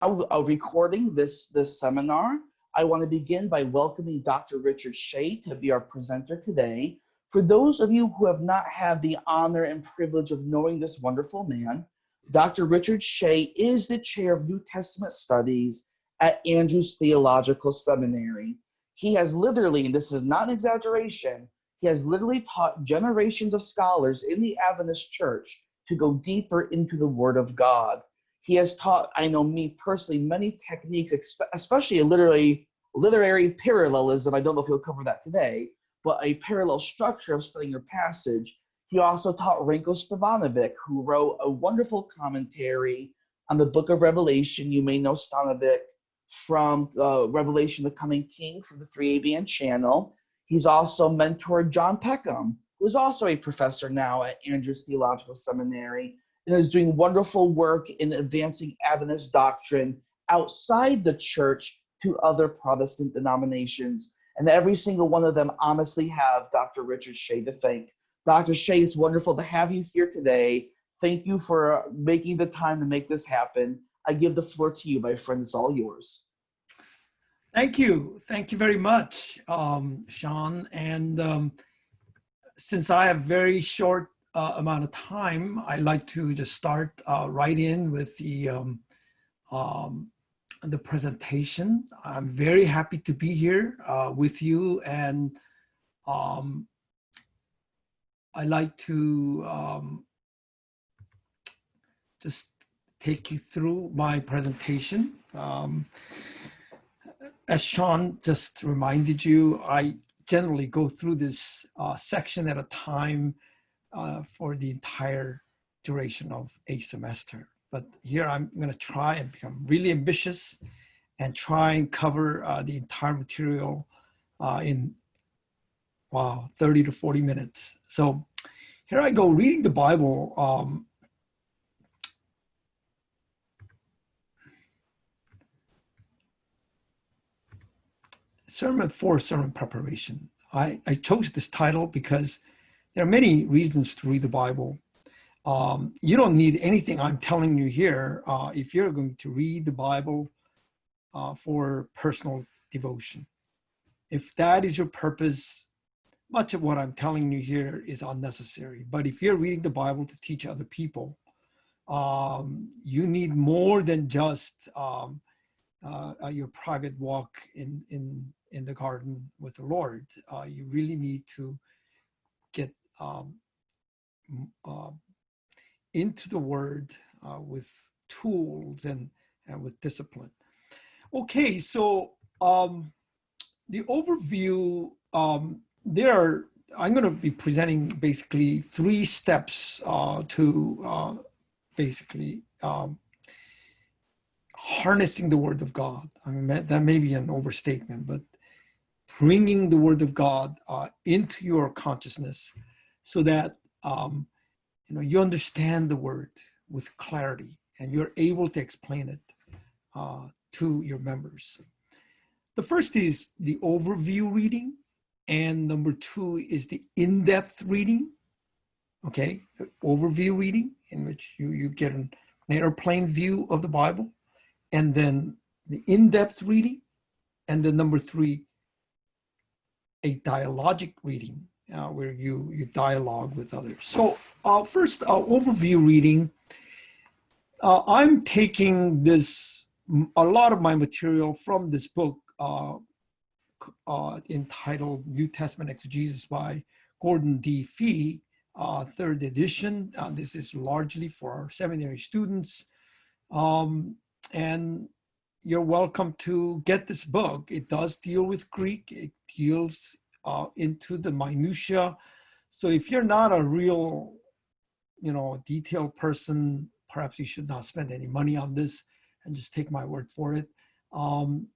recording this seminar. I want to begin by welcoming Dr. Richard Choi to be our presenter today. For those of you who have not had the honor and privilege of knowing this wonderful man, Dr. Richard Choi is the chair of New Testament Studies at Andrews Theological Seminary. He has literally, and this is not an exaggeration, he has literally taught generations of scholars in the Adventist Church to go deeper into the Word of God. He has taught, I know me personally, many techniques, especially a literary parallelism. I don't know if he'll cover that today, but a parallel structure of studying your passage. He also taught Renko Stevanovic, who wrote a wonderful commentary on the book of Revelation. You may know Stevanovic from Revelation, the Coming King from the 3ABN channel. He's also mentored John Peckham, who is also a professor now at Andrews Theological Seminary, and is doing wonderful work in advancing Adventist doctrine outside the church to other Protestant denominations. And every single one of them honestly have Dr. Richard Choi to thank. Dr. Choi, it's wonderful to have you here today. Thank you for making the time to make this happen. I give the floor to you, my friend. It's all yours. Thank you. Thank you very much, Sean. And since I have very short amount of time, I like to just start right in with the presentation. I'm very happy to be here with you, and I like to just take you through my presentation. As Sean just reminded you, I generally go through this section at a time for the entire duration of a semester. But here I'm going to try and become really ambitious and try and cover the entire material in 30 to 40 minutes. So here I go, reading the Bible. Sermon preparation. I chose this title because there are many reasons to read the Bible. You don't need anything I'm telling you here if you're going to read the Bible for personal devotion. If that is your purpose, much of what I'm telling you here is unnecessary. But if you're reading the Bible to teach other people, you need more than just your private walk in the garden with the Lord. You really need to get into the Word with tools and with discipline. Okay, so the overview, I'm going to be presenting basically 3 steps to basically harnessing the Word of God. I mean, that may be an overstatement, but bringing the Word of God into your consciousness so that you understand the Word with clarity and you're able to explain it to your members. The first is the overview reading, and number 2 is the in-depth reading. Okay, the overview reading in which you get an airplane view of the Bible, and then the in-depth reading, and then number 3, a dialogic reading where you dialogue with others. So first, overview reading. I'm taking a lot of my material from this book entitled New Testament Exegesis by Gordon D. Fee, 3rd edition. This is largely for our seminary students. And you're welcome to get this book. It does deal with Greek. It deals into the minutia. So if you're not a real, detailed person, perhaps you should not spend any money on this and just take my word for it. In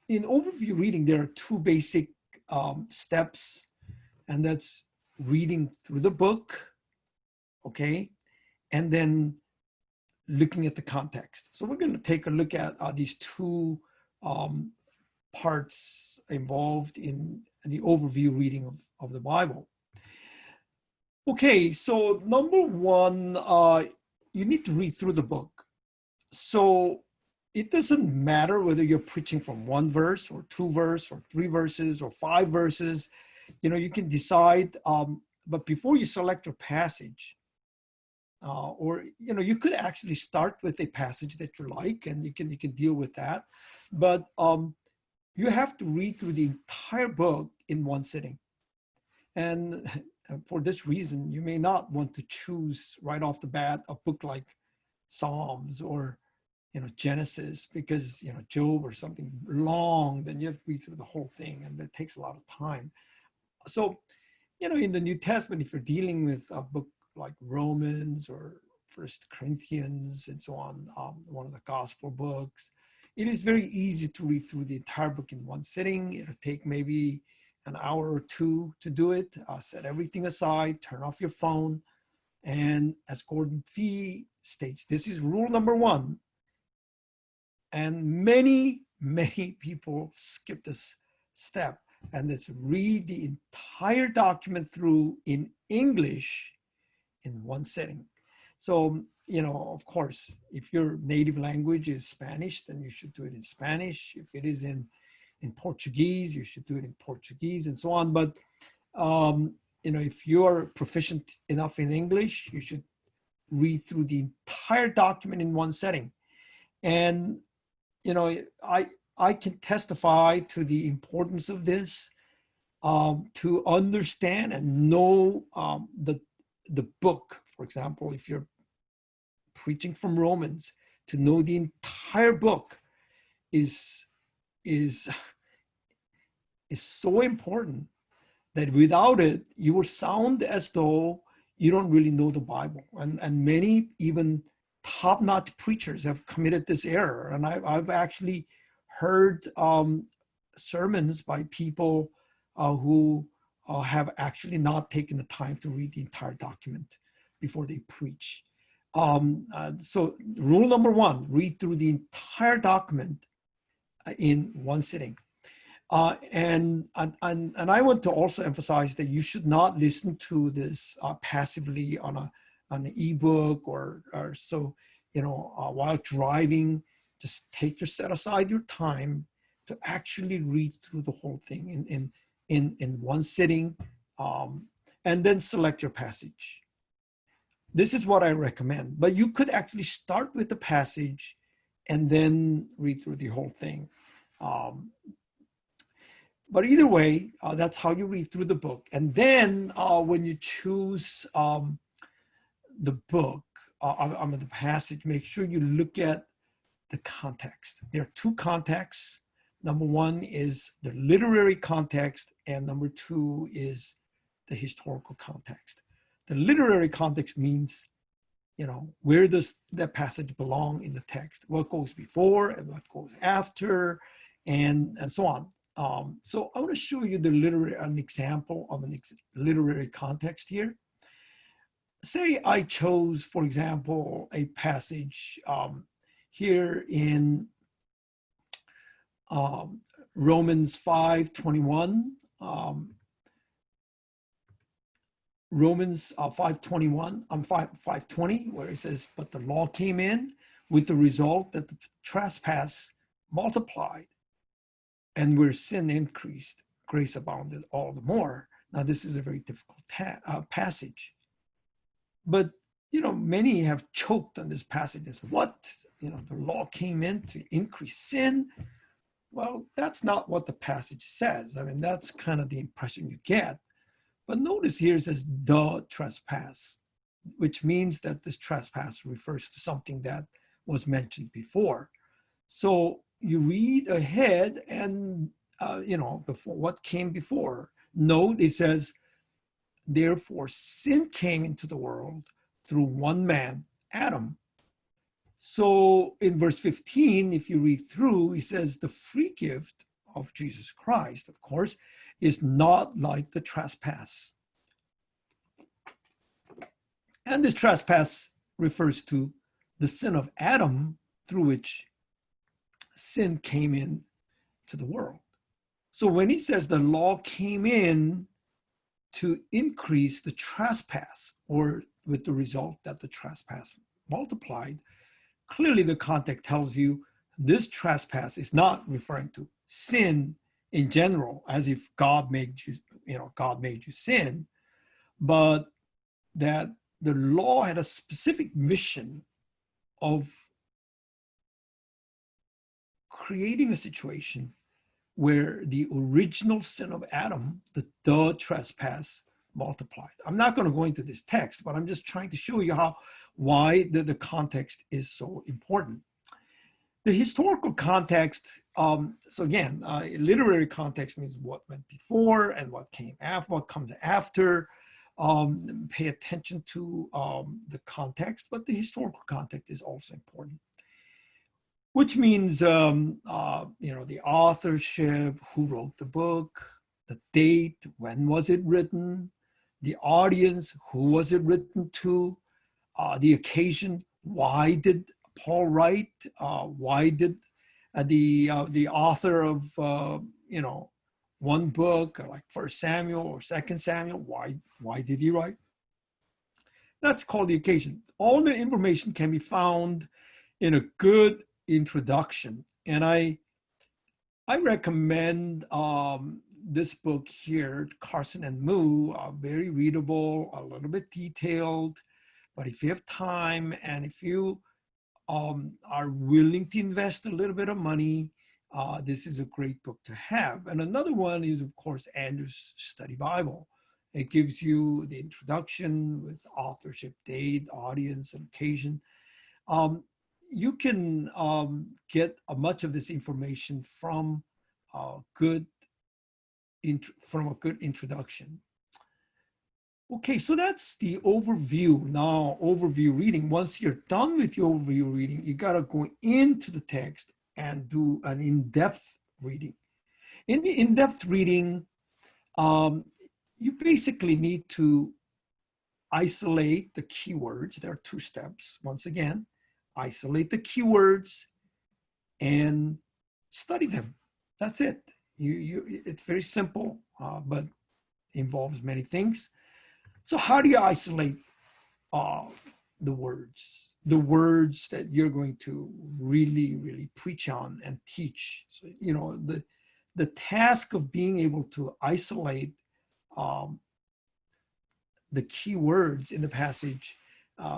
overview reading, there are 2 basic steps, and that's reading through the book, okay, and then looking at the context. So we're going to take a look at these 2 parts involved in the overview reading of the Bible. Okay, so number 1, you need to read through the book. So it doesn't matter whether you're preaching from one verse or two verse or three verses or five verses. You can decide, but before you select your passage, or you could actually start with a passage that you like, and you can deal with that. But you have to read through the entire book in one sitting. And for this reason, you may not want to choose right off the bat a book like Psalms or Genesis, because Job or something long, then you have to read through the whole thing, and that takes a lot of time. So in the New Testament, if you're dealing with a book like Romans or First Corinthians and so on, one of the gospel books, it is very easy to read through the entire book in one sitting. It'll take maybe an hour or two to do it. Set everything aside, turn off your phone, and as Gordon Fee states, this is rule number one. And many people skip this step, and it's read the entire document through in English in one sitting. So, of course, if your native language is Spanish, then you should do it in Spanish. If it is in Portuguese, you should do it in Portuguese, and so on. But, if you're proficient enough in English, you should read through the entire document in one setting. And, I can testify to the importance of this, to understand and know the book. For example, if you're preaching from Romans, to know the entire book is so important, that without it, you will sound as though you don't really know the Bible. And many, even top-notch preachers, have committed this error. And I've actually heard sermons by people who have actually not taken the time to read the entire document before they preach. So rule number one, read through the entire document in one sitting. And I want to also emphasize that you should not listen to this passively on an ebook or so, while driving. Just set aside your time to actually read through the whole thing in one sitting, and then select your passage. This is what I recommend. But you could actually start with the passage and then read through the whole thing. But either way, that's how you read through the book. And then when you choose the book, the passage, make sure you look at the context. There are two contexts. Number one is the literary context, and number two is the historical context. The literary context means, where does that passage belong in the text? What goes before and what goes after, and so on. So I want to show you an example of an literary context here. Say I chose, for example, a passage here in Romans 5:21. Romans 5:21, 5:20, where it says, but the law came in with the result that the trespass multiplied, and where sin increased, grace abounded all the more. Now, this is a very difficult passage. But, many have choked on this passage and said, what? The law came in to increase sin? Well, that's not what the passage says. I mean, that's kind of the impression you get. But notice here it says the trespass, which means that this trespass refers to something that was mentioned before. So you read ahead and, before what came before. Note it says, therefore sin came into the world through one man, Adam. So in verse 15, if you read through, he says the free gift of Jesus Christ, of course, is not like the trespass. And this trespass refers to the sin of Adam, through which sin came in to the world. So when he says the law came in to increase the trespass, or with the result that the trespass multiplied, clearly the context tells you this trespass is not referring to sin in general, as if God made you sin, but that the law had a specific mission of creating a situation where the original sin of Adam, the trespass, multiplied. I'm not going to go into this text, but I'm just trying to show you why the context is so important. The historical context, so again, literary context means what went before and what came after, what comes after. Pay attention to the context, but the historical context is also important. Which means, the authorship, who wrote the book, the date, when was it written, the audience, who was it written to, the occasion, why did Paul write, why did the author of, one book, like First Samuel or Second Samuel, why did he write? That's called the occasion. All the information can be found in a good introduction, and I recommend this book here, Carson and Moo. Very readable, a little bit detailed, but if you have time and if you are willing to invest a little bit of money, this is a great book to have. And another one is, of course, Andrew's Study Bible. It gives you the introduction with authorship, date, audience, and occasion. You can get much of this information from a good introduction. Okay, so that's the overview. Now, overview reading. Once you're done with your overview reading, you got to go into the text and do an in-depth reading. In the in-depth reading, you basically need to isolate the keywords. There are two steps. Once again, isolate the keywords and study them. That's it. It's very simple, but involves many things. So how do you isolate the words that you're going to really, really preach on and teach? So, the task of being able to isolate the key words in the passage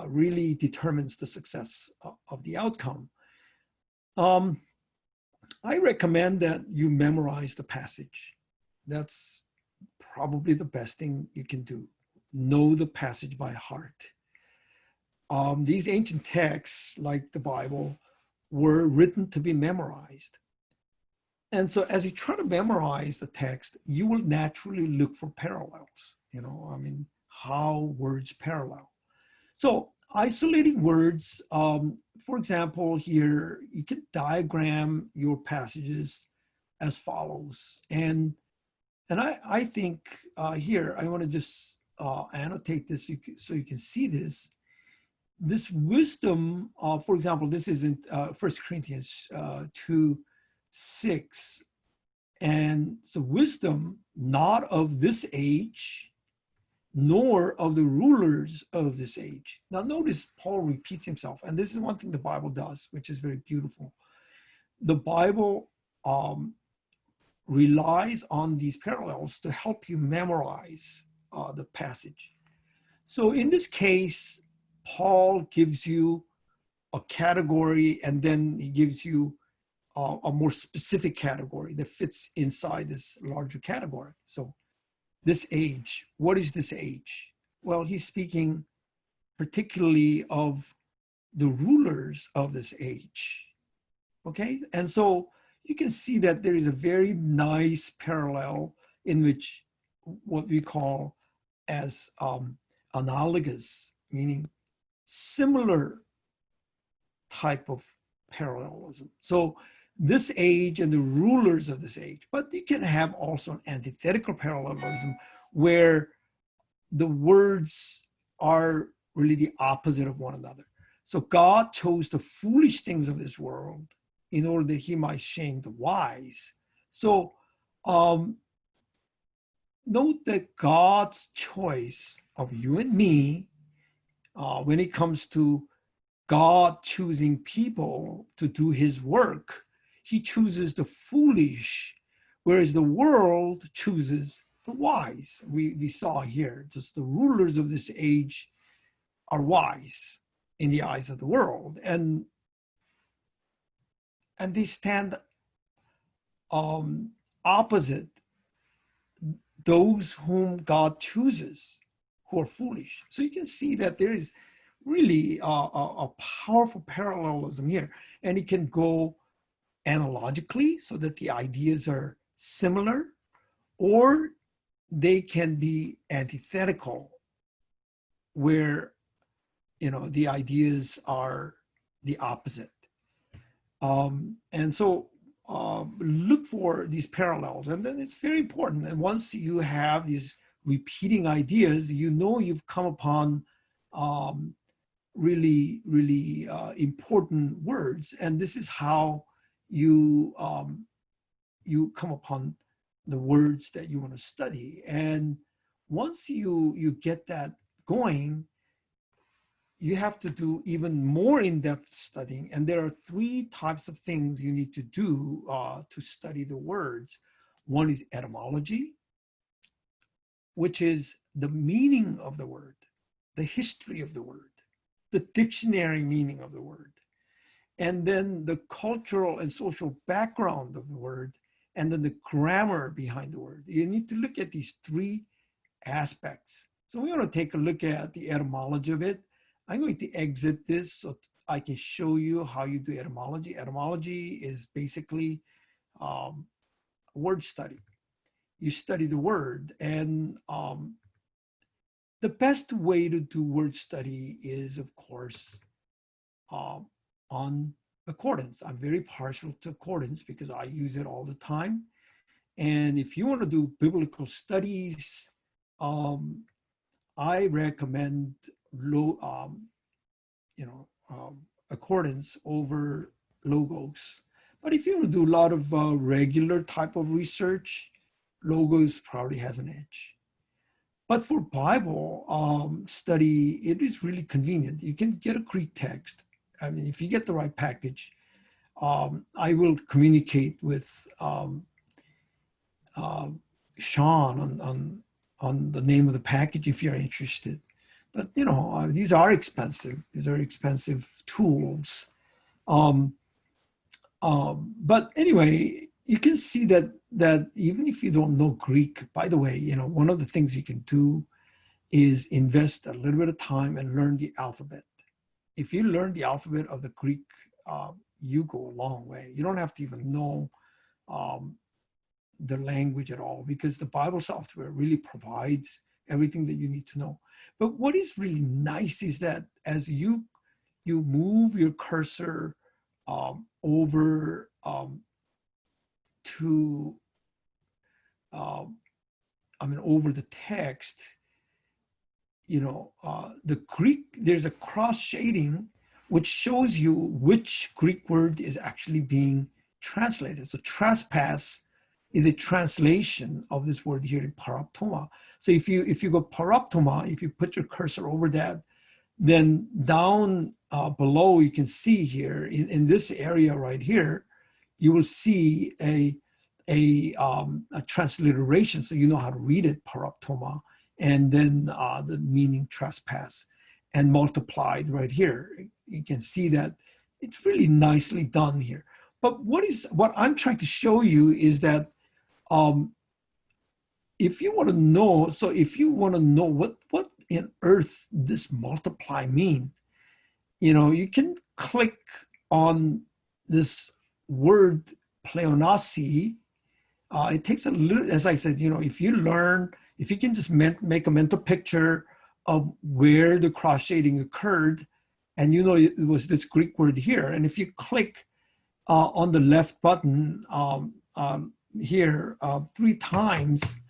really determines the success of the outcome. I recommend that you memorize the passage. That's probably the best thing you can do. Know the passage by heart. These ancient texts, like the Bible, were written to be memorized. And so as you try to memorize the text, you will naturally look for parallels, how words parallel. So isolating words, for example, here, you can diagram your passages as follows. And I think here, I want to just annotate this so you can see this. This wisdom, for example, this is in 1 Corinthians 2:6. And so wisdom, not of this age, nor of the rulers of this age. Now notice Paul repeats himself, and this is one thing the Bible does, which is very beautiful. The Bible relies on these parallels to help you memorize the passage. So in this case, Paul gives you a category, and then he gives you a more specific category that fits inside this larger category. So this age, what is this age? Well, he's speaking particularly of the rulers of this age. Okay, and so you can see that there is a very nice parallel in which what we call as analogous, meaning similar type of parallelism. So this age and the rulers of this age, but you can have also an antithetical parallelism where the words are really the opposite of one another. So God chose the foolish things of this world in order that he might shame the wise. So note that God's choice of you and me when it comes to God choosing people to do his work, he chooses the foolish, whereas the world chooses the wise. We saw here, just the rulers of this age are wise in the eyes of the world. And they stand opposite those whom God chooses, who are foolish. So you can see that there is really a powerful parallelism here. And it can go analogically so that the ideas are similar, or they can be antithetical, where the ideas are the opposite. And so look for these parallels, and then it's very important. And once you have these repeating ideas, you've come upon really, really important words. And this is how you come upon the words that you want to study. And once you get that going, you have to do even more in-depth studying. And there are 3 types of things you need to do to study the words. One is etymology, which is the meaning of the word, the history of the word, the dictionary meaning of the word, and then the cultural and social background of the word, and then the grammar behind the word. You need to look at these 3 aspects. So we want to take a look at the etymology of it. I'm going to exit this so I can show you how you do etymology. Etymology is basically word study. You study the word, and the best way to do word study is, of course, on accordance. I'm very partial to accordance because I use it all the time. And if you want to do biblical studies, I recommend accordance over logos. But if you want to do a lot of regular type of research, logos probably has an edge. But for Bible study, it is really convenient. You can get a Greek text. I mean, if you get the right package, I will communicate with Sean on the name of the package if you're interested. But these are expensive. These are expensive tools. But anyway, you can see that even if you don't know Greek, by the way, one of the things you can do is invest a little bit of time and learn the alphabet. If you learn the alphabet of the Greek, you go a long way. You don't have to even know the language at all, because the Bible software really provides everything that you need to know. But what is really nice is that as you move your cursor over over the text, the Greek, there's a cross shading which shows you which Greek word is actually being translated. So trespass is a translation of this word here in paraptoma. So if you go paraptoma, if you put your cursor over that, then down below you can see here in this area right here, you will see a transliteration, so you know how to read it, paraptoma, and then the meaning trespass, and multiplied right here. You can see that it's really nicely done here. But what I'm trying to show you is that if you want to know what in earth this multiply mean, you can click on this word pleonasi. It takes a little, as I said, if you can just make a mental picture of where the cross shading occurred, and it was this Greek word here, and if you click on the left button here 3 times,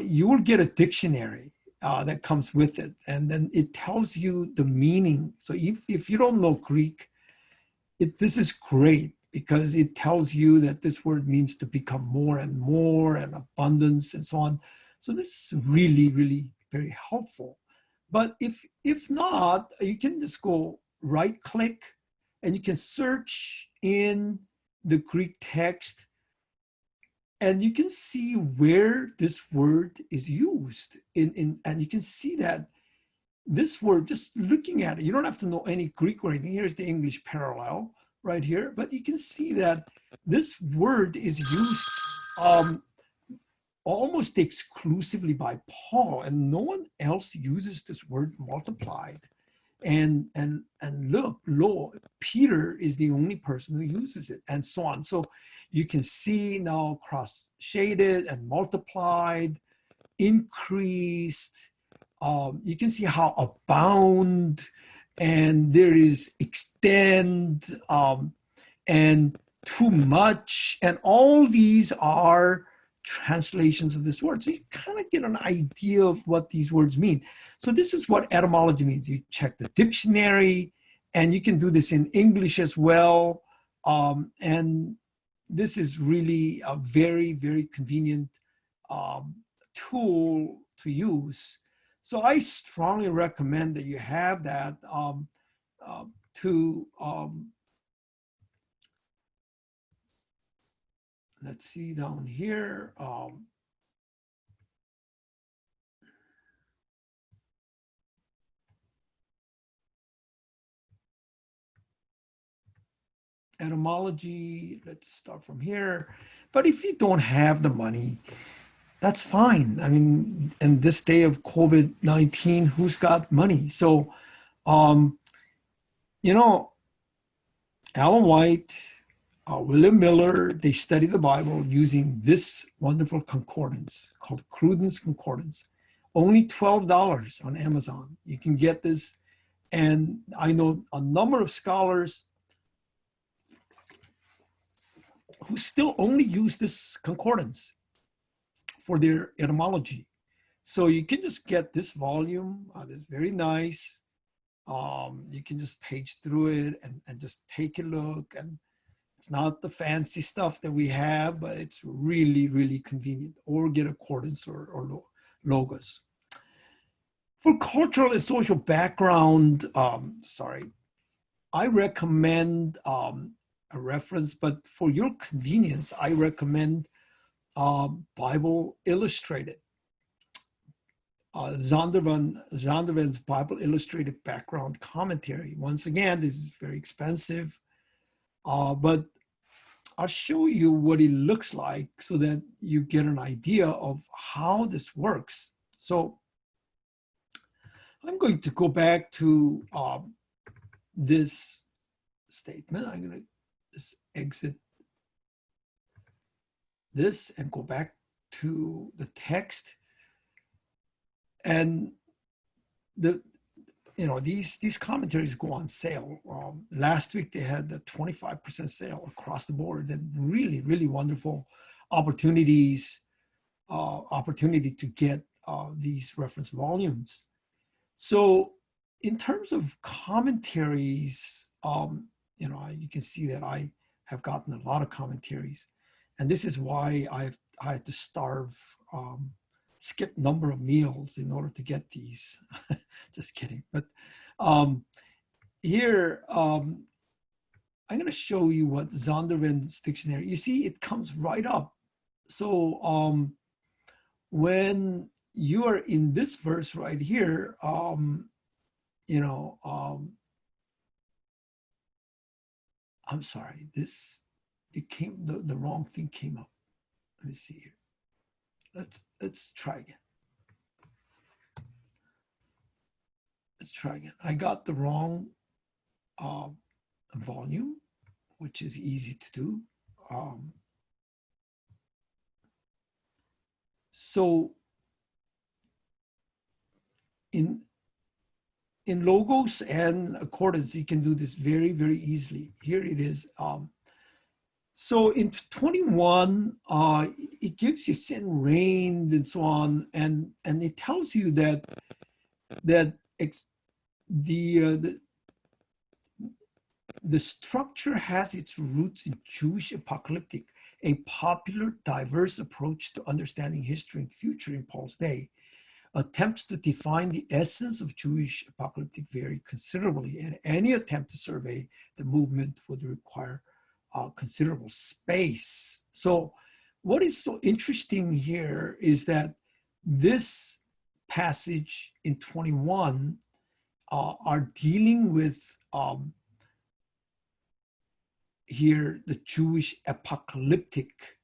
you will get a dictionary that comes with it, and then it tells you the meaning. So if you don't know Greek, this is great, because it tells you that this word means to become more and more, and abundance and so on. So this is really, really very helpful. But if not, you can just go right click and you can search in the Greek text and you can see where this word is used and you can see that this word, just looking at it, you don't have to know any Greek or anything. Here's the English parallel right here, but you can see that this word is used almost exclusively by Paul, and no one else uses this word multiplied. And look, Peter is the only person who uses it, and so on. So you can see now cross shaded and multiplied, increased. You can see how abound, and there is extend, and too much, and all these are translations of this word. So you kind of get an idea of what these words mean. So this is what etymology means. You check the dictionary, and you can do this in English as well. And this is really a very, very convenient tool to use. So I strongly recommend that you have that to let's see down here. Etymology, let's start from here. But if you don't have the money, that's fine. I mean, in this day of COVID-19, who's got money? So, you know, Ellen White, William Miller, they study the Bible using this wonderful concordance called Cruden's Concordance. Only $12 on Amazon. You can get this. And I know a number of scholars who still only use this concordance for their etymology. So you can just get this volume. It's very nice. You can just page through it and just take a look. And it's not the fancy stuff that we have, but it's really, really convenient. Or get accordance or logos. For cultural and social background, I recommend a reference, but for your convenience, I recommend Bible Illustrated. Zondervan's Bible Illustrated Background Commentary. Once again, this is very expensive, but I'll show you what it looks like so that you get an idea of how this works. So I'm going to go back to this statement. I'm going to just exit this and go back to the text. And these commentaries go on sale. Last week they had the 25% sale across the board, and really, really wonderful opportunity to get these reference volumes. So in terms of commentaries, you can see that I have gotten a lot of commentaries, and this is why I had to skip number of meals in order to get these. Just kidding. But here, I'm going to show you what Zondervan's dictionary, you see it comes right up. So when you are in this verse right here, I'm sorry, the wrong thing came up. Let me see here. Let's try again. Let's try again. I got the wrong volume, which is easy to do. So in logos and accordance, you can do this very, very easily. Here it is. So in 21, it gives you sin, rain, and so on, and it tells you that the structure has its roots in Jewish apocalyptic, a popular, diverse approach to understanding history and future in Paul's day. Attempts to define the essence of Jewish apocalyptic vary considerably, and any attempt to survey the movement would require considerable space. So what is so interesting here is that this passage in 21 are dealing with here the Jewish apocalyptic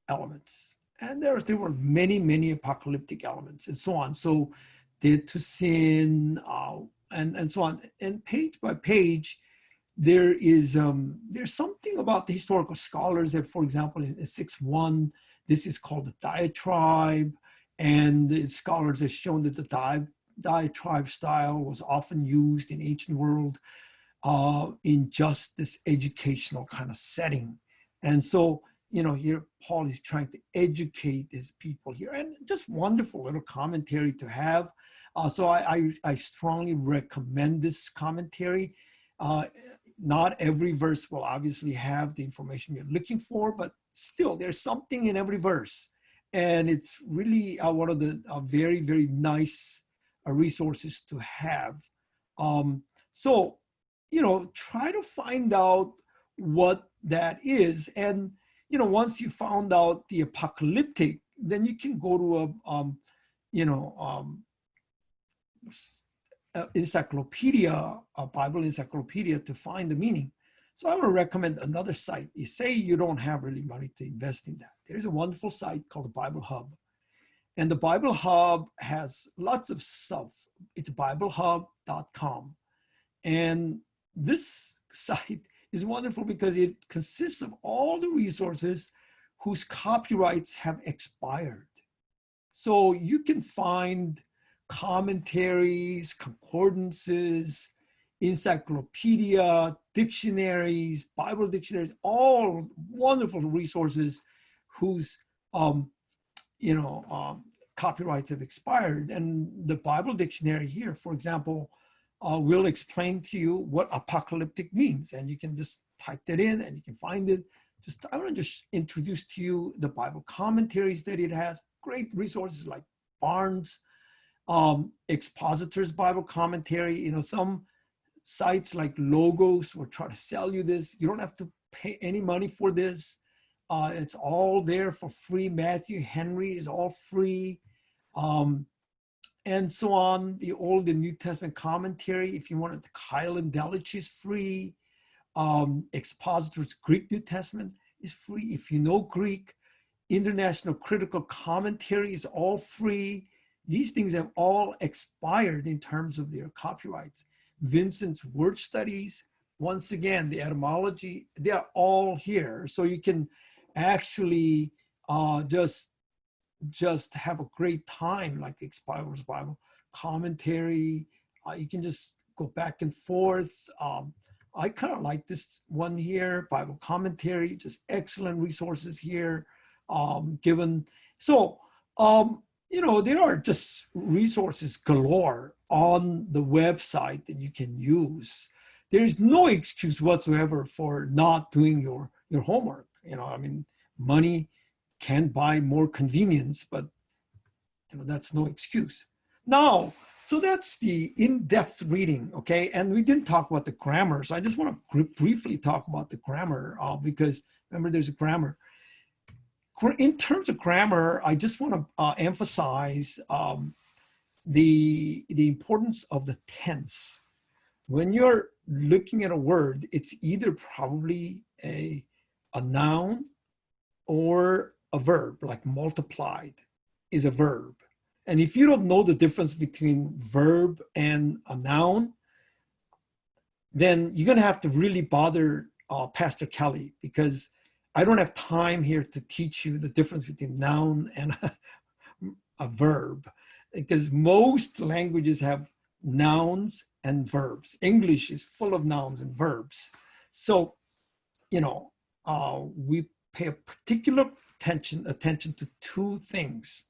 elements. And there were many, many apocalyptic elements and so on. So dead to sin and so on. And page by page, there's something about the historical scholars that, for example, in 6.1, this is called the diatribe. And the scholars have shown that the diatribe style was often used in ancient world in just this educational kind of setting. And so, here Paul is trying to educate his people here, and just wonderful little commentary to have. So I strongly recommend this commentary. Not every verse will obviously have the information you're looking for, but still there's something in every verse. And it's really one of the very, very nice resources to have. So, try to find out what that is. And, once you found out the apocalyptic, then you can go to encyclopedia, a Bible encyclopedia, to find the meaning. So I would recommend another site. You say you don't have really money to invest in that. There's a wonderful site called the Bible Hub. And the Bible Hub has lots of stuff. It's biblehub.com. And this site is wonderful because it consists of all the resources whose copyrights have expired. So you can find commentaries, concordances, encyclopedia, dictionaries, Bible dictionaries, all wonderful resources whose copyrights have expired. And the Bible dictionary here, for example, will explain to you what apocalyptic means. And you can just type that in and you can find it. I want to just introduce to you the Bible commentaries that it has. Great resources like Barnes, Expositor's Bible Commentary. Some sites like Logos will try to sell you this. You don't have to pay any money for this. It's all there for free. Matthew Henry is all free. And so on. The Old and New Testament commentary, if you wanted, the Kyle and Delitzsch is free. Expositor's Greek New Testament is free. If you know Greek, International Critical Commentary is all free. These things have all expired in terms of their copyrights. Vincent's Word Studies, once again, the etymology, they are all here. So you can actually just have a great time, like the Expositor's Bible Commentary. You can just go back and forth. I kind of like this one here, Bible Commentary, just excellent resources here given. So, there are just resources galore on the website that you can use. There is no excuse whatsoever for not doing your homework. Money can buy more convenience, but that's no excuse. Now, so that's the in-depth reading, okay? And we didn't talk about the grammar, so I just want to briefly talk about the grammar because remember, there's a grammar. In terms of grammar, I just want to emphasize the importance of the tense. When you're looking at a word, it's either probably a noun or a verb, like multiplied is a verb. And if you don't know the difference between verb and a noun, then you're going to have to really bother Pastor Kelly, because I don't have time here to teach you the difference between noun and a verb, because most languages have nouns and verbs. English is full of nouns and verbs. So, we pay a particular attention to two things.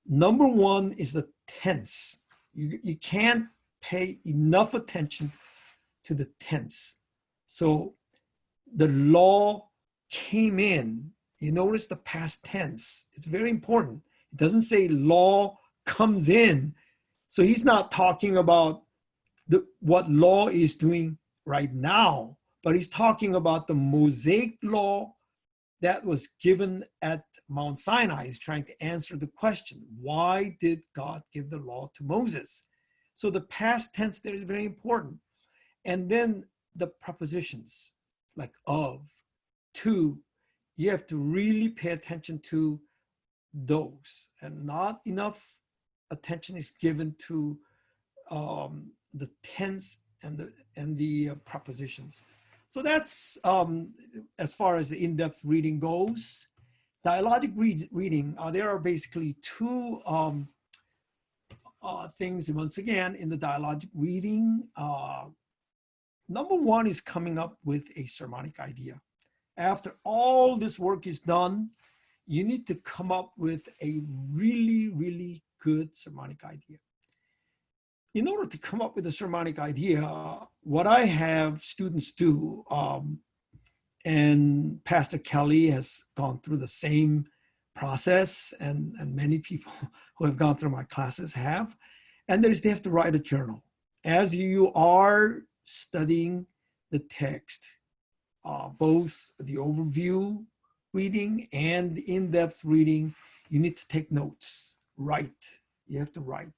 Number one is the tense. You can't pay enough attention to the tense. So the law came in. You notice the past tense. It's very important. It doesn't say law comes in. So he's not talking about what law is doing right now, but he's talking about the Mosaic law that was given at Mount Sinai. He's trying to answer the question, why did God give the law to Moses? So the past tense there is very important. And then the prepositions like of, to, you have to really pay attention to those, and not enough attention is given to the tense and the prepositions. So that's as far as the in-depth reading goes. Dialogic reading, there are basically two things, once again, in the dialogic reading. Number one is coming up with a sermonic idea. After all this work is done, you need to come up with a really, really good sermonic idea. In order to come up with a sermonic idea, what I have students do, and Pastor Kelly has gone through the same process, and many people who have gone through my classes have, and they have to write a journal. As you are studying the text, both the overview reading and the in-depth reading, you need to take notes, write. You have to write.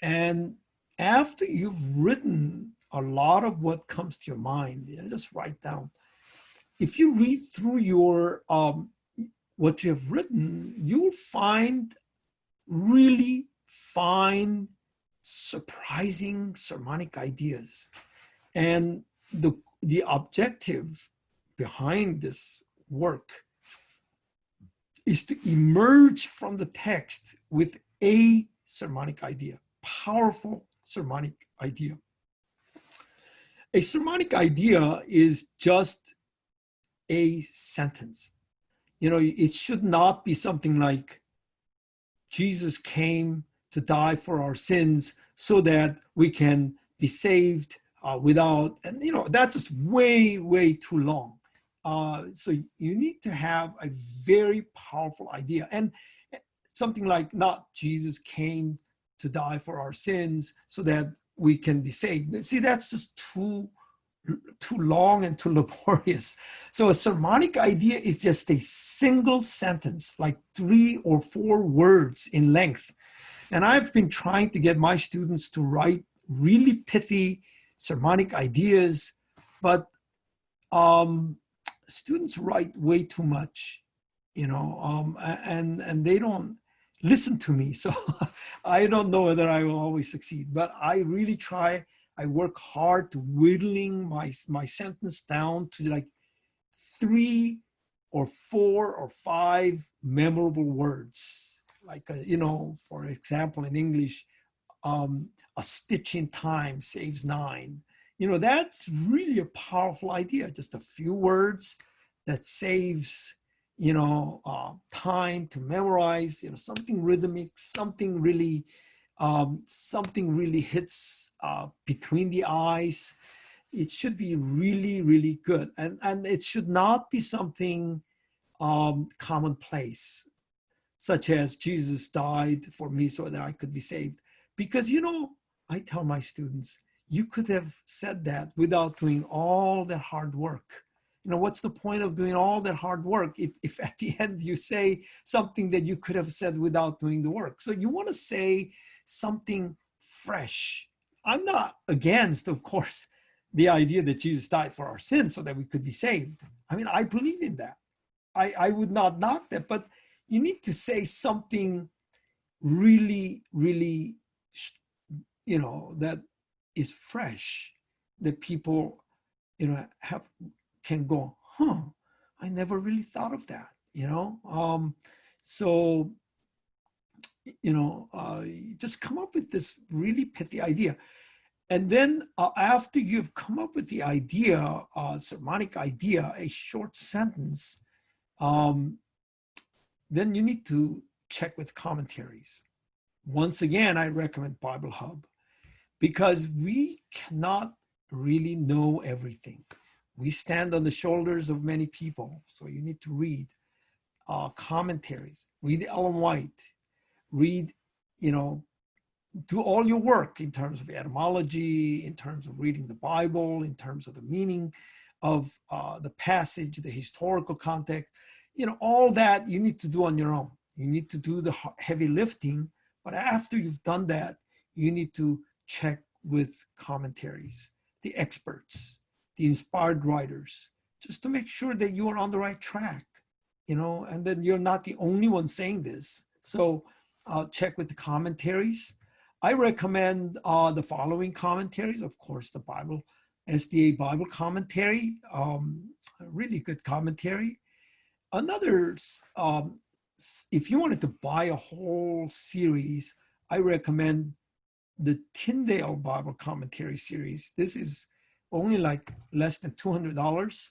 And after you've written a lot of what comes to your mind, just write down. If you read through your what you have written, you will find really fine, surprising sermonic ideas. And the objective behind this work is to emerge from the text with a sermonic idea, powerful sermonic idea. A sermonic idea is just a sentence. It should not be something like, Jesus came to die for our sins so that we can be saved without, and that's just way, way too long. So you need to have a very powerful idea, and something like, not Jesus came to die for our sins so that we can be saved. See, that's just too long and too laborious. So a sermonic idea is just a single sentence, like 3 or 4 words in length. And I've been trying to get my students to write really pithy sermonic ideas, but students write way too much, and they don't listen to me. So I don't know whether I will always succeed, but I really try. I work hard to whittling my sentence down to like 3 or 4 or 5 memorable words. Like, for example, in English, a stitch in time saves 9. That's really a powerful idea. Just a few words that saves, time to memorize, something rhythmic, something really hits between the eyes. It should be really, really good. And it should not be something commonplace, such as Jesus died for me so that I could be saved. Because, I tell my students, you could have said that without doing all that hard work. What's the point of doing all that hard work if at the end you say something that you could have said without doing the work? So you want to say something fresh. I'm not against, of course, the idea that Jesus died for our sins so that we could be saved. I believe in that. I would not knock that, but you need to say something really, really, that is fresh, that people, can go, I never really thought of that, So, just come up with this really pithy idea. And then after you've come up with the idea, sermonic idea, a short sentence, then you need to check with commentaries. Once again, I recommend Bible Hub, because we cannot really know everything. We stand on the shoulders of many people. So you need to read commentaries, read Ellen White, read you know, do all your work in terms of etymology, in terms of reading the Bible, in terms of the meaning of the passage, the historical context, all that you need to do on your own. You need to do the heavy lifting, but after you've done that, you need to check with commentaries, the experts, the inspired writers, just to make sure that you are on the right track, and then you're not the only one saying this. So check with the commentaries. I recommend the following commentaries. Of course, the Bible, SDA Bible commentary, a really good commentary. Another, if you wanted to buy a whole series, I recommend the Tyndale Bible commentary series. This is only like less than $200.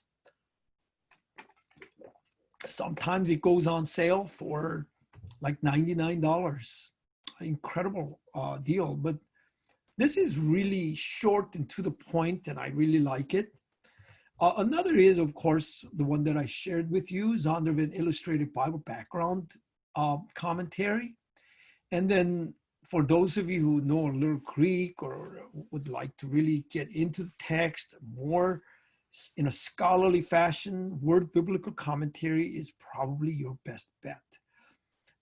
Sometimes it goes on sale for like $99. Incredible deal, but this is really short and to the point, and I really like it. Another is, of course, the one that I shared with you, Zondervan Illustrated Bible Background Commentary. And then for those of you who know a little Greek or would like to really get into the text more in a scholarly fashion, Word Biblical Commentary is probably your best bet.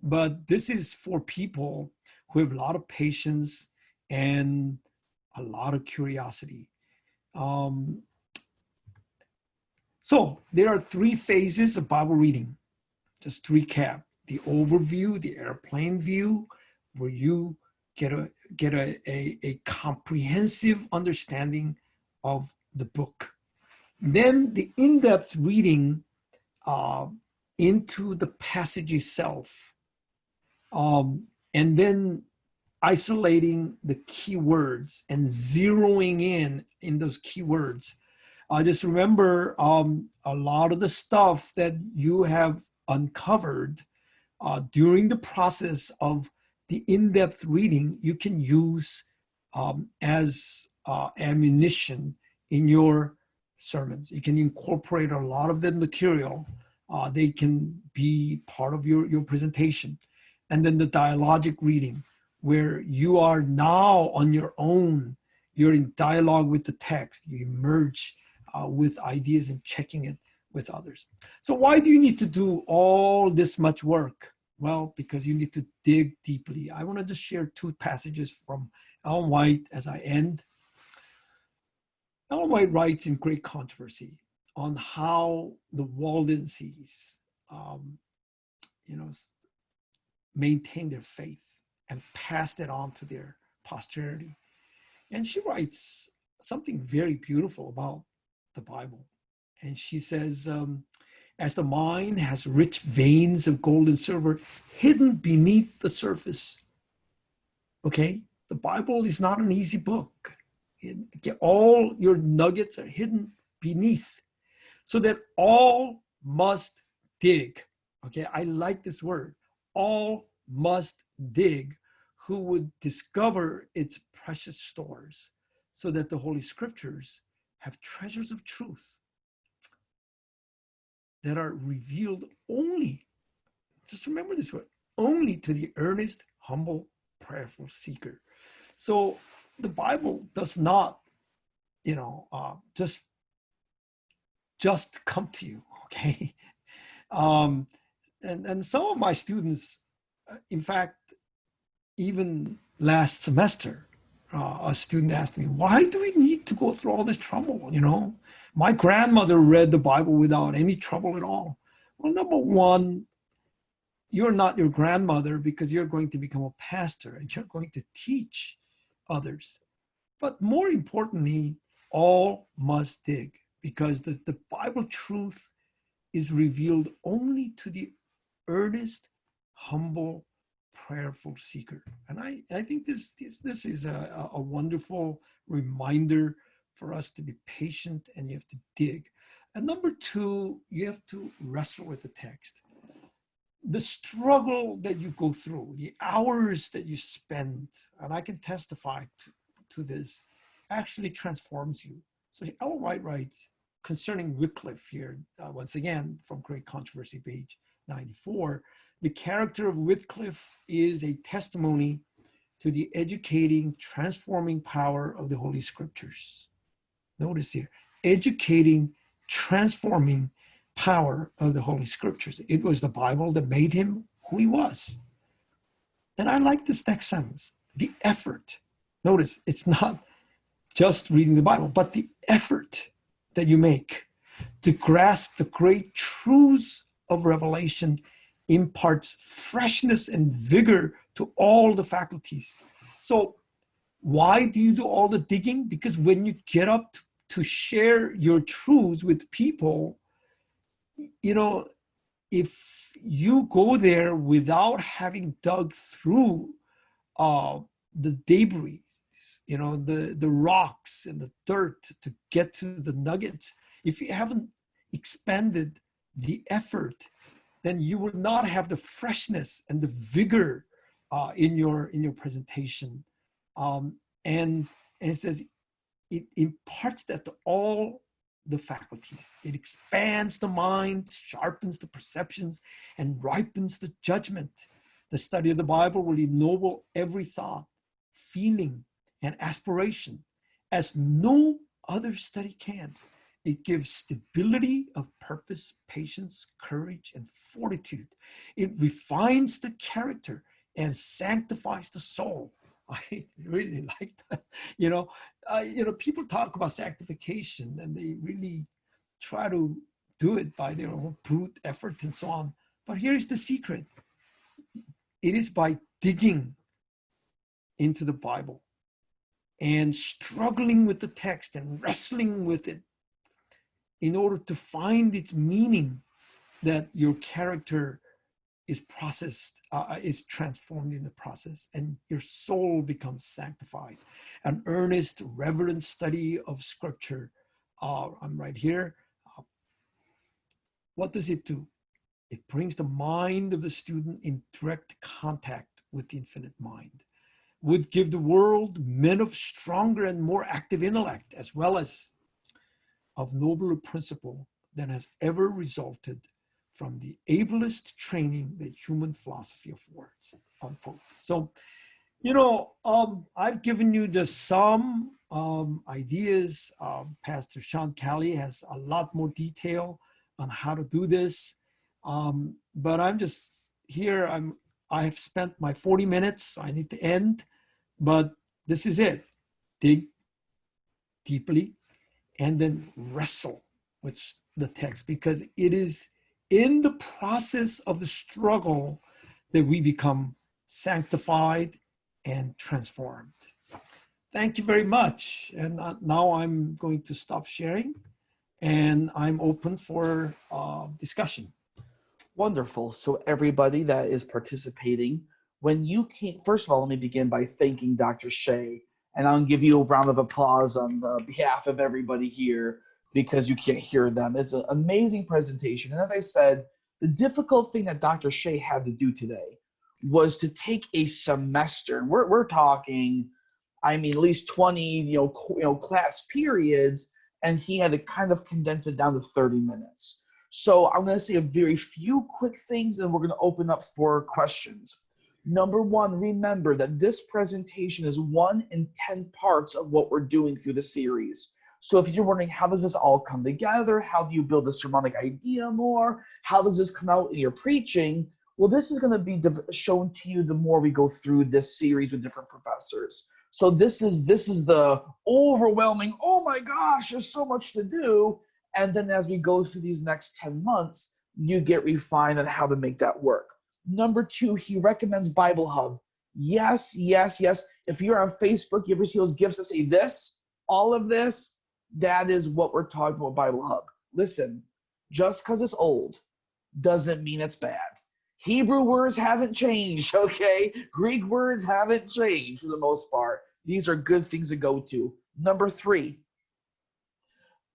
But this is for people who have a lot of patience and a lot of curiosity. So there are 3 phases of Bible reading. Just to recap: the overview, the airplane view, where you get a comprehensive understanding of the book. Then the in-depth reading into the passage itself, and then isolating the key words and zeroing in those key words. Just remember, a lot of the stuff that you have uncovered during the process of the in-depth reading, you can use as ammunition in your sermons. You can incorporate a lot of that material. They can be part of your presentation. And then the dialogic reading, where you are now on your own. You're in dialogue with the text. You emerge with ideas and checking it with others. So why do you need to do all this much work? Well, because you need to dig deeply. I want to just share 2 passages from Ellen White as I end. Ellen White writes in Great Controversy on how the Waldenses, maintained their faith and passed it on to their posterity. And she writes something very beautiful about the Bible. And she says, as the mind has rich veins of gold and silver hidden beneath the surface. Okay, the Bible is not an easy book. All your nuggets are hidden beneath, so that all must dig. Okay, I like this word. All must dig, who would discover its precious stores, so that the Holy Scriptures have treasures of truth that are revealed only, just remember this word, only to the earnest, humble, prayerful seeker. So the Bible does not, just come to you, okay? And some of my students, in fact, even last semester, a student asked me, why do we need to go through all this trouble? My grandmother read the Bible without any trouble at all. Well, number one, you're not your grandmother, because you're going to become a pastor and you're going to teach others. But more importantly, all must dig, because the Bible truth is revealed only to the earnest, humble, prayerful seeker. And I think this is a wonderful reminder for us to be patient, and you have to dig. And number 2, you have to wrestle with the text. The struggle that you go through, the hours that you spend, and I can testify to this, actually transforms you. So Ellen White writes concerning Wycliffe here, once again, from Great Controversy, page 94, the character of Wycliffe is a testimony to the educating, transforming power of the Holy Scriptures. Notice here, educating, transforming power of the Holy Scriptures. It was the Bible that made him who he was. And I like this next sentence, the effort. Notice, it's not just reading the Bible, but the effort that you make to grasp the great truths of revelation imparts freshness and vigor to all the faculties. So why do you do all the digging? Because when you get up to share your truths with people, you know, if you go there without having dug through the debris, you know, the rocks and the dirt to get to the nuggets, if you haven't expended the effort, then you will not have the freshness and the vigor in your presentation. And it says it imparts that to all the faculties. It expands the mind, sharpens the perceptions, and ripens the judgment. The study of the Bible will ennoble every thought, feeling, and aspiration as no other study can. It gives stability of purpose, patience, courage, and fortitude. It refines the character and sanctifies the soul. I really like that. People talk about sanctification and they really try to do it by their own brute effort and so on. But here's the secret. It is by digging into the Bible and struggling with the text and wrestling with it in order to find its meaning that your character is processed, is transformed in the process, and your soul becomes sanctified. An earnest, reverent study of Scripture. I'm right here. What does it do? It brings the mind of the student in direct contact with the infinite mind. Would give the world men of stronger and more active intellect, as well as of nobler principle than has ever resulted from the ablest training that human philosophy affords, unquote. So, I've given you just some ideas. Pastor Sean Kelly has a lot more detail on how to do this. But I'm just here. I have spent my 40 minutes, so I need to end. But this is it. Dig deeply and then wrestle with the text, because it is in the process of the struggle that we become sanctified and transformed. Thank you very much. And now I'm going to stop sharing and I'm open for discussion. Wonderful. So everybody that is participating, when you came, first of all, let me begin by thanking Dr. Choi, and I'll give you a round of applause on behalf of everybody here because you can't hear them. It's an amazing presentation. And as I said, the difficult thing that Dr. Choi had to do today was to take a semester, and we're talking, I mean, at least 20, class periods, and he had to kind of condense it down to 30 minutes. So I'm going to say a very few quick things, and we're going to open up for questions. Number one, remember that this presentation is 1 in 10 parts of what we're doing through the series. So if you're wondering, how does this all come together? How do you build a sermonic idea more? How does this come out in your preaching? Well, this is going to be shown to you the more we go through this series with different professors. So this is the overwhelming, oh my gosh, there's so much to do. And then as we go through these next 10 months, you get refined on how to make that work. Number 2, he recommends Bible Hub. Yes, yes, yes. If you're on Facebook, you ever see those gifts that say this, all of this, that is what we're talking about, Bible Hub. Listen, just because it's old doesn't mean it's bad. Hebrew words haven't changed, okay? Greek words haven't changed for the most part. These are good things to go to. Number 3,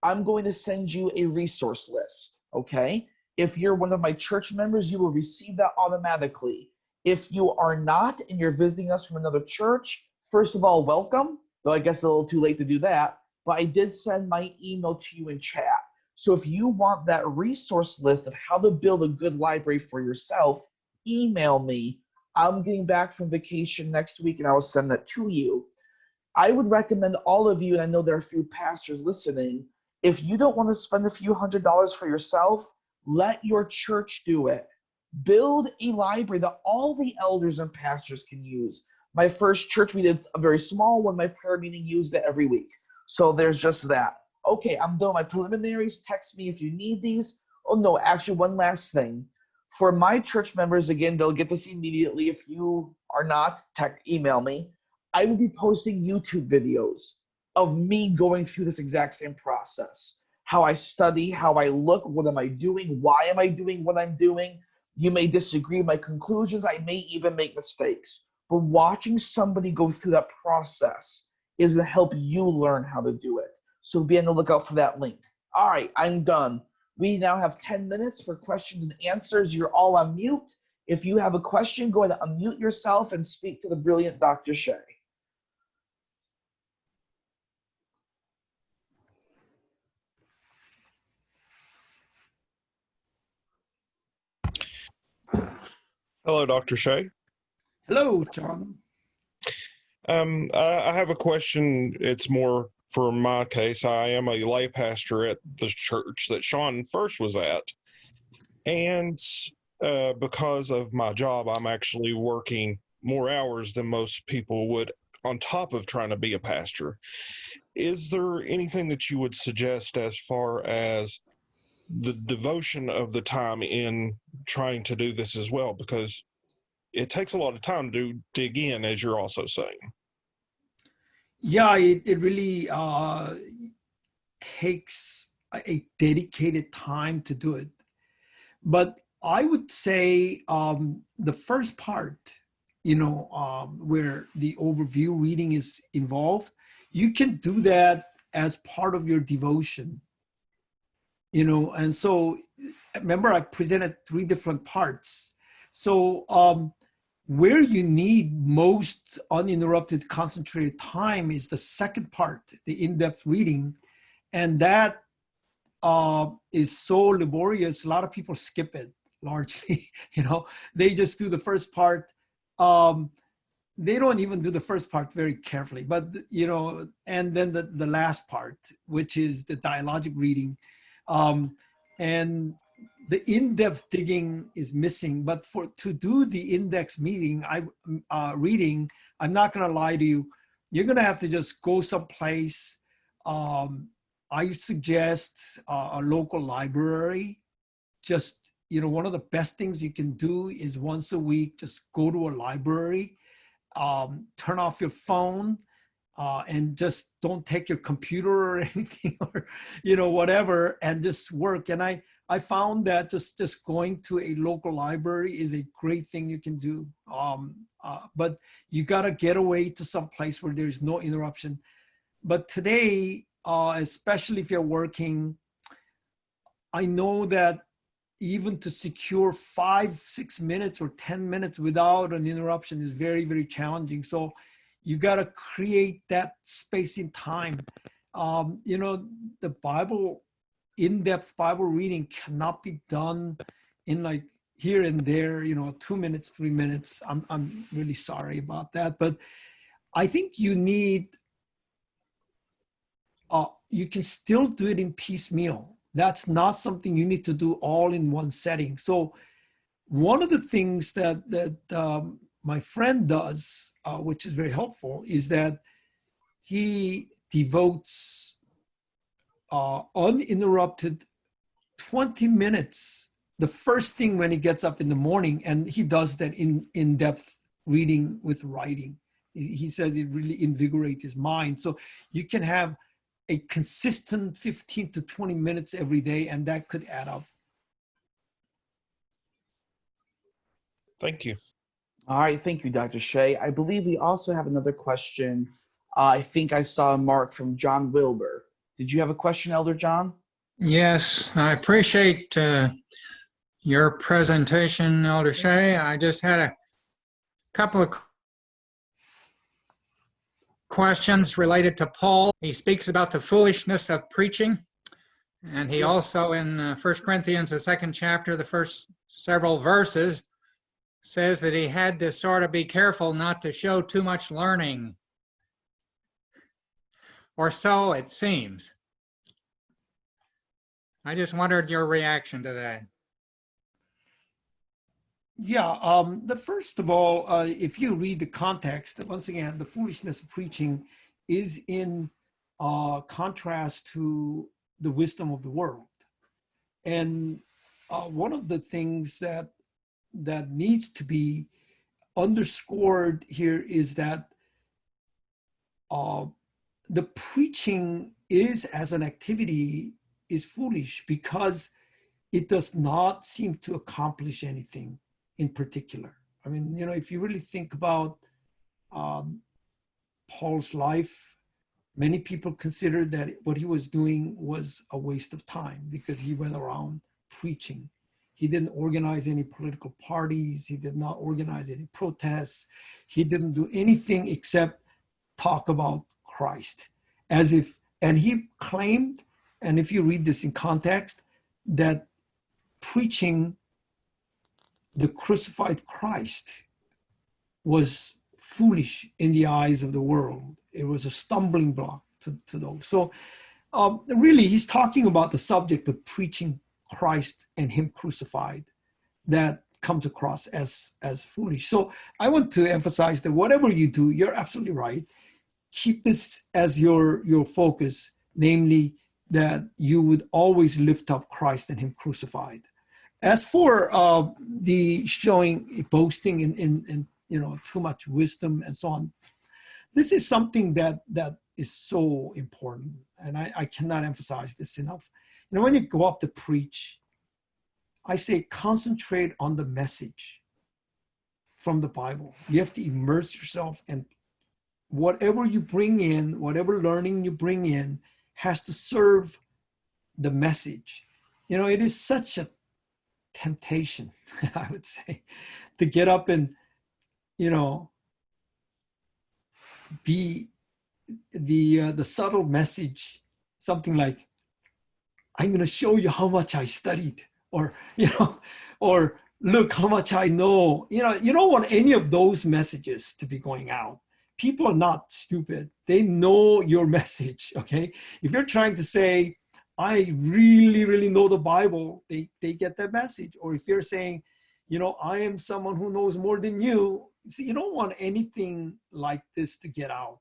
I'm going to send you a resource list, okay? If you're one of my church members, you will receive that automatically. If you are not and you're visiting us from another church, first of all, welcome. Though I guess it's a little too late to do that. But I did send my email to you in chat. So if you want that resource list of how to build a good library for yourself, email me. I'm getting back from vacation next week, and I will send that to you. I would recommend all of you, and I know there are a few pastors listening, if you don't want to spend a few $100s for yourself, let your church do it. Build a library that all the elders and pastors can use. My first church, we did a very small one. My prayer meeting used it every week. So there's just that. Okay, I'm done with my preliminaries. Text me if you need these. Oh, no, actually, one last thing. For my church members, again, they'll get this immediately. If you are not, email me. I will be posting YouTube videos of me going through this exact same process. How I study, how I look, what am I doing, why am I doing what I'm doing. You may disagree with my conclusions. I may even make mistakes. But watching somebody go through that process is going to help you learn how to do it. So be on the lookout for that link. All right, I'm done. We now have 10 minutes for questions and answers. You're all on mute. If you have a question, go ahead and unmute yourself and speak to the brilliant Dr. Choi. Hello, Dr. Choi. Hello, John. I have a question. It's more for my case. I am a lay pastor at the church that Sean first was at. And because of my job, I'm actually working more hours than most people would on top of trying to be a pastor. Is there anything that you would suggest as far as the devotion of the time in trying to do this as well? Because it takes a lot of time to dig in, as you're also saying. Yeah, it really takes a dedicated time to do it. But I would say the first part, where the overview reading is involved, you can do that as part of your devotion. And so remember I presented 3 different parts. So where you need most uninterrupted concentrated time is the second part, the in-depth reading. And that is so laborious. A lot of people skip it largely. They just do the first part. They don't even do the first part very carefully, but and then the last part, which is the dialogic reading. And the in-depth digging is missing, but to do the index reading, I'm not going to lie to you. You're going to have to just go someplace. I suggest a local library. Just, one of the best things you can do is once a week, just go to a library, turn off your phone, and just don't take your computer or anything, or whatever, and just work. And I found that just going to a local library is a great thing you can do. But you got to get away to some place where there's no interruption. But today, especially if you're working, I know that even to secure 5-6 minutes or 10 minutes without an interruption is very, very challenging. So you got to create that space in time. The Bible, in-depth Bible reading cannot be done in like here and there, 2 minutes, 3 minutes. I'm really sorry about that. But I think you need, you can still do it in piecemeal. That's not something you need to do all in one setting. So one of the things that my friend does, which is very helpful, is that he devotes uninterrupted 20 minutes the first thing when he gets up in the morning, and he does that in-depth reading with writing. He says it really invigorates his mind. So you can have a consistent 15 to 20 minutes every day, and that could add up. Thank you. All right, thank you, Dr. Choi. I believe we also have another question. I think I saw a mark from John Wilbur. Did you have a question, Elder John? Yes, I appreciate your presentation, Elder Choi. I just had a couple of questions related to Paul. He speaks about the foolishness of preaching, and he also in 1 Corinthians, the 2nd chapter, the first several verses, says that he had to sort of be careful not to show too much learning, or so it seems. I just wondered your reaction to that. Yeah, the first of all, if you read the context, once again, the foolishness of preaching is in contrast to the wisdom of the world. And one of the things that needs to be underscored here is that the preaching is as an activity is foolish because it does not seem to accomplish anything in particular. I mean, if you really think about Paul's life, many people considered that what he was doing was a waste of time because he went around preaching. He didn't organize any political parties. He did not organize any protests. He didn't do anything except talk about Christ and he claimed, and if you read this in context, that preaching the crucified Christ was foolish in the eyes of the world. It was a stumbling block to those. So really, he's talking about the subject of preaching Christ and him crucified that comes across as foolish. So I want to emphasize that whatever you do, you're absolutely right. Keep this as your focus, namely that you would always lift up Christ and him crucified. As for the showing boasting in too much wisdom and so on, this is something that is so important, and I cannot emphasize this enough. When you go up to preach, I say concentrate on the message from the Bible. You have to immerse yourself, and whatever you bring in, whatever learning you bring in, has to serve the message. It is such a temptation, I would say, to get up and be the subtle message, something like, I'm going to show you how much I studied, or or look how much I know. You don't want any of those messages to be going out. People are not stupid. They know your message, okay? If you're trying to say, I really, really know the Bible, they get that message. Or if you're saying, I am someone who knows more than you, see, you don't want anything like this to get out.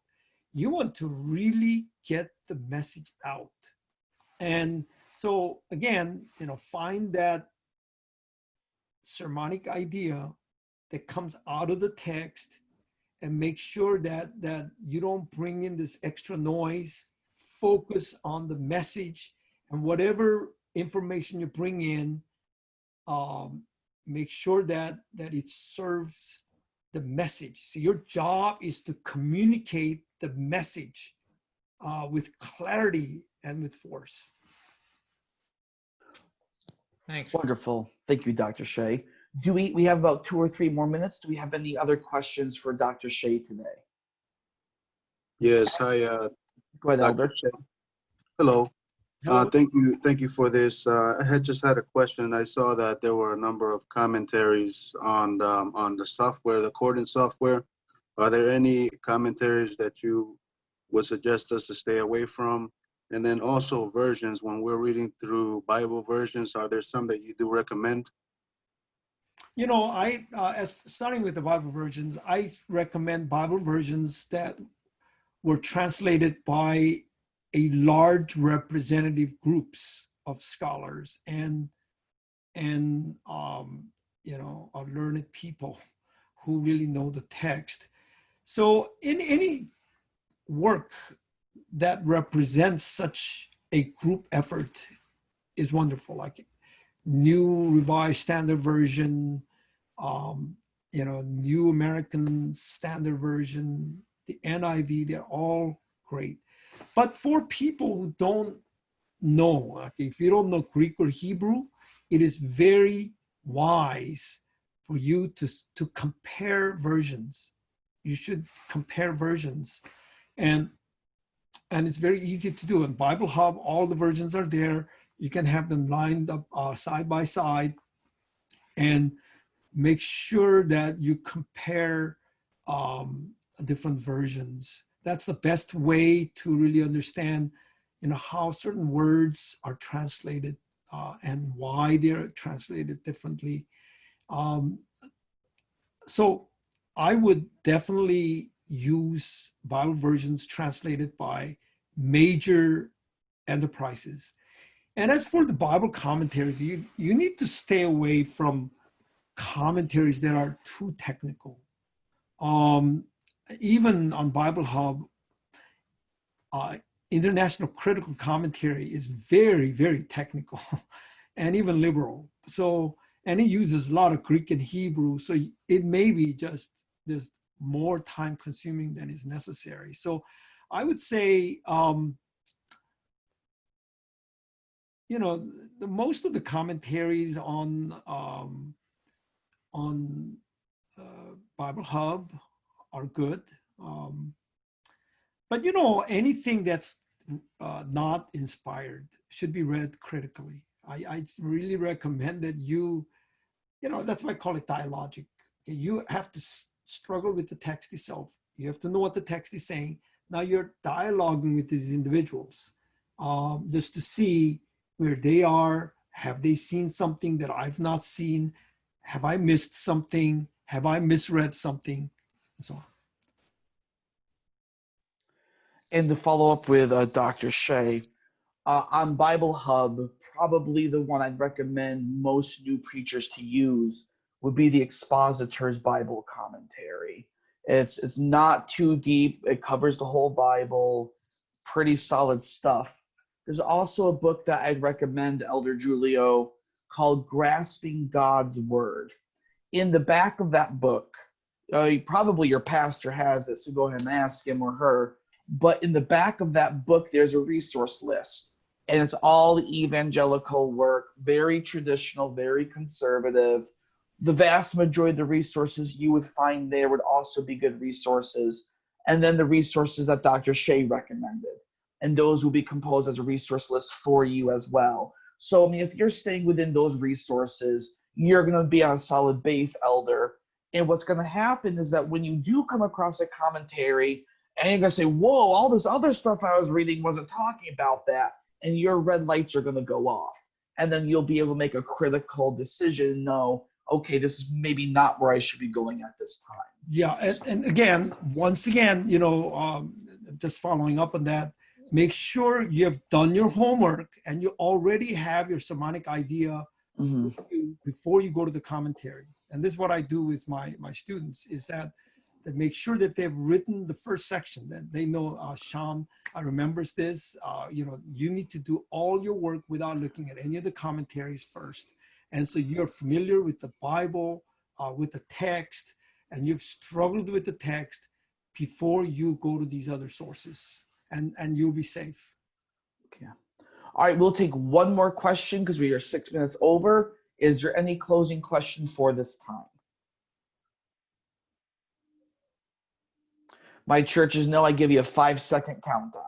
You want to really get the message out. And so again, find that sermonic idea that comes out of the text and make sure that you don't bring in this extra noise. Focus on the message, and whatever information you bring in, make sure that it serves the message. So your job is to communicate the message with clarity and with force. Thanks. Wonderful. Thank you, Dr. Choi. Do we have about 2 or 3 more minutes? Do we have any other questions for Dr. Choi today? Yes, hi, Go ahead, Elder. Dr. Shea. Hello. Hello. Thank you for this. I had a question. I saw that there were a number of commentaries on the software, the Cordon software. Are there any commentaries that you would suggest us to stay away from? And then also versions, when we're reading through Bible versions, are there some that you do recommend? As starting with the Bible versions, I recommend Bible versions that were translated by a large representative groups of scholars and learned people who really know the text. So in any work that represents such a group effort is wonderful, like New Revised Standard Version, New American Standard Version, the NIV, they're all great. But for people who don't know, if you don't know Greek or Hebrew, it is very wise for you to compare versions. You should compare versions. And it's very easy to do. In Bible Hub, all the versions are there. You can have them lined up side by side and make sure that you compare different versions. That's the best way to really understand, how certain words are translated and why they're translated differently. So I would definitely use Bible versions translated by major enterprises. And as for the Bible commentaries, you need to stay away from commentaries that are too technical. Even on Bible Hub, International Critical Commentary is very, very technical and even liberal. So, and it uses a lot of Greek and Hebrew. So it may be just more time consuming than is necessary. So I would say, most of the commentaries on Bible Hub are good. But anything that's not inspired should be read critically. I really recommend that that's why I call it dialogic. Okay? You have to struggle with the text itself. You have to know what the text is saying. Now you're dialoguing with these individuals just to see where they are. Have they seen something that I've not seen? Have I missed something? Have I misread something? And so on. And to follow up with Dr. Shea, on Bible Hub, probably the one I'd recommend most new preachers to use would be the Expositor's Bible Commentary. It's not too deep. It covers the whole Bible, pretty solid stuff. There's also a book that I'd recommend, Elder Julio, called Grasping God's Word. In the back of that book, probably your pastor has it, so go ahead and ask him or her. But in the back of that book, there's a resource list. And it's all evangelical work, very traditional, very conservative. The vast majority of the resources you would find there would also be good resources. And then the resources that Dr. Shea recommended. And those will be composed as a resource list for you as well. So, I mean, if you're staying within those resources, you're going to be on a solid base, Elder. And what's going to happen is that when you do come across a commentary, and you're going to say, whoa, all this other stuff I was reading wasn't talking about that, and your red lights are going to go off. And then you'll be able to make a critical decision, no, okay, this is maybe not where I should be going at this time. Yeah, and again, once again, just following up on that, make sure you have done your homework and you already have your sermonic idea before you go to the commentary. And this is what I do with my students, is that make sure that they've written the first section, that they know, Sean remembers this. You need to do all your work without looking at any of the commentaries first. And so you're familiar with the Bible, with the text, and you've struggled with the text before you go to these other sources, and you'll be safe. Okay. All right, we'll take one more question because we are 6 minutes over. Is there any closing question for this time? My churches know I give you a 5-second countdown.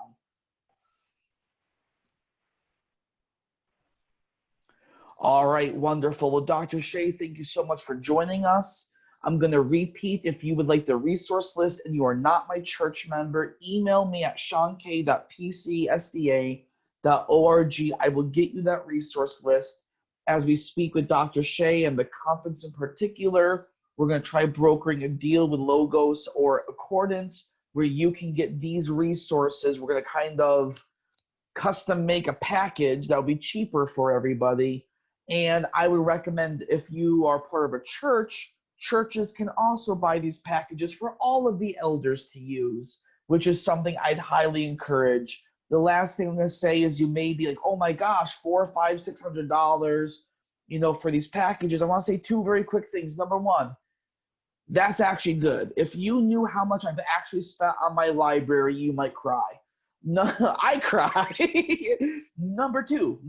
All right, wonderful. Well, Dr. Shea, thank you so much for joining us. I'm going to repeat, if you would like the resource list and you are not my church member, email me at seank.pcsda.org. I will get you that resource list. As we speak with Dr. Shea and the conference in particular, we're going to try brokering a deal with Logos or Accordance where you can get these resources. We're going to kind of custom make a package that will be cheaper for everybody. And I would recommend, if you are part of a church, churches can also buy these packages for all of the elders to use, which is something I'd highly encourage. The last thing I'm going to say is you may be like, oh my gosh, $400, $500, $600, for these packages. I want to say two very quick things. Number one, that's actually good. If you knew how much I've actually spent on my library, you might cry. No, I cry. Number two,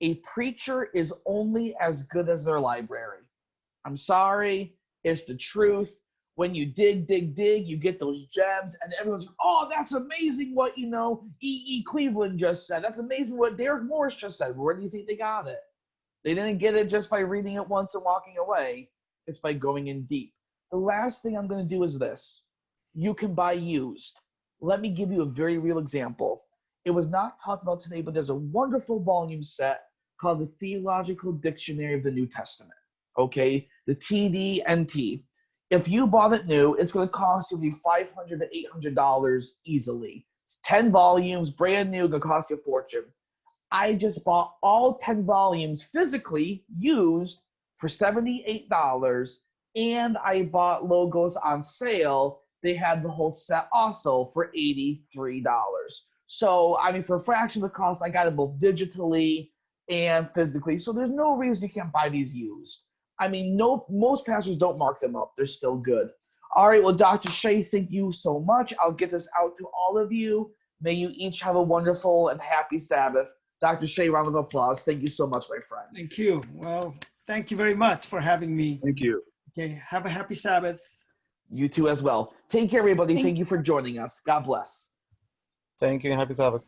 a preacher is only as good as their library. I'm sorry, it's the truth. When you dig, you get those gems, and everyone's like, oh, that's amazing what, E.E. Cleveland just said. That's amazing what Derek Morris just said. Where do you think they got it? They didn't get it just by reading it once and walking away. it's by going in deep. The last thing I'm going to do is this. You can buy used. Let me give you a very real example. It was not talked about today, but there's a wonderful volume set called the Theological Dictionary of the New Testament. Okay, the TDNT. If you bought it new, it's going to cost you $500 to $800 easily. It's 10 volumes, brand new, going to cost you a fortune. I just bought all 10 volumes physically used for $78, and I bought Logos on sale. They had the whole set also for $83. So, I mean, for a fraction of the cost, I got it both digitally and physically. So there's no reason you can't buy these used. I mean, most pastors don't mark them up. They're still good. All right, well, Dr. Shea, thank you so much. I'll get this out to all of you. May you each have a wonderful and happy Sabbath. Dr. Shea, round of applause. Thank you so much, my friend. Thank you. Well, thank you very much for having me. Thank you. Okay, have a happy Sabbath. You too as well. Take care, everybody. Thank you for joining us. God bless. Thank you. Happy Sabbath.